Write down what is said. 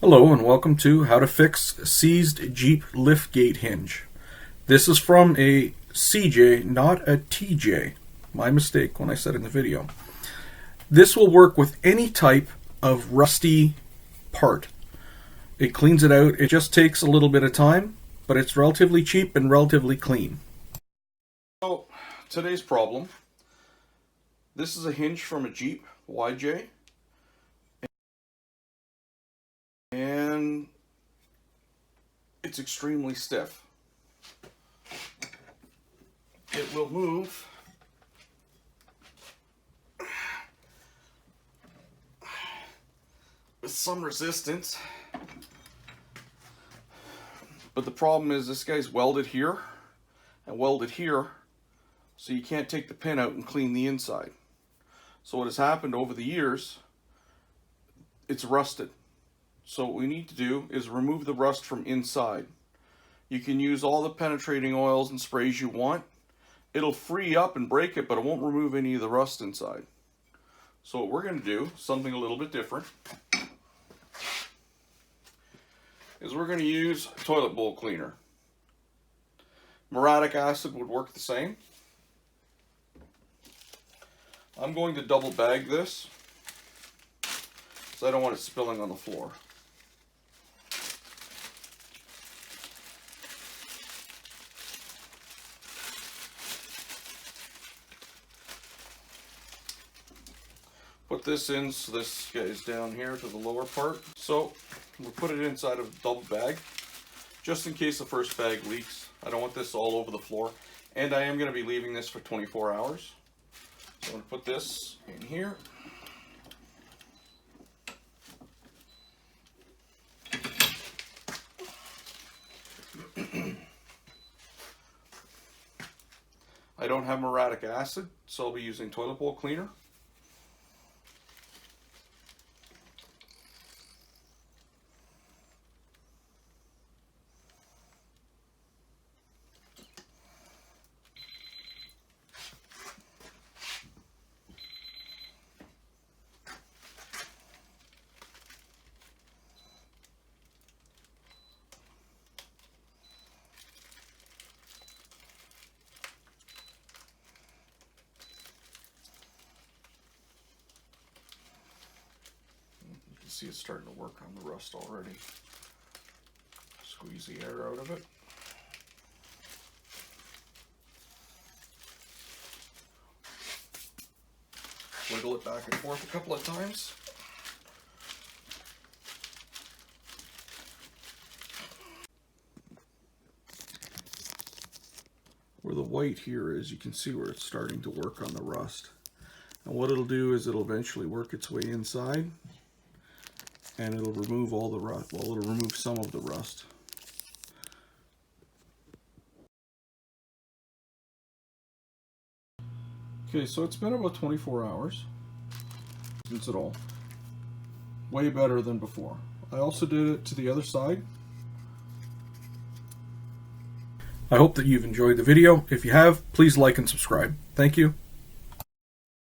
Hello and welcome to How to Fix Seized Jeep Liftgate Hinge. This is from a CJ, not a TJ. My mistake when I said in the video. This will work with any type of rusty part. It cleans it out. It just takes a little bit of time, but it's relatively cheap and relatively clean. So, today's problem. This is a hinge from a Jeep YJ. And it's extremely stiff. It will move with some resistance, but the problem is this guy's welded here and welded here, so you can't take the pin out and clean the inside. So what has happened over the years, it's rusted. So what we need to do is remove the rust from inside. You can use all the penetrating oils and sprays you want. It'll free up and break it, but it won't remove any of the rust inside. So what we're going to do, something a little bit different, is we're going to use toilet bowl cleaner. Muriatic acid would work the same. I'm going to double bag this, so I don't want it spilling on the floor. Put this in, so this goes down here to the lower part. So we'll put it inside of a double bag, just in case the first bag leaks. I don't want this all over the floor. And I am going to be leaving this for 24 hours. So I'm going to put this in here. I don't have muriatic acid, so I'll be using toilet bowl cleaner. See, it's starting to work on the rust already. Squeeze the air out of it. Wiggle it back and forth a couple of times. Where the white here is, you can see where it's starting to work on the rust. And what it'll do is it'll eventually work its way inside, and it'll remove all the rust. Well, it'll remove some of the rust. Okay, so it's been about 24 hours since it all. Way better than before. I also did it to the other side. I hope that you've enjoyed the video. If you have, please like and subscribe. Thank you.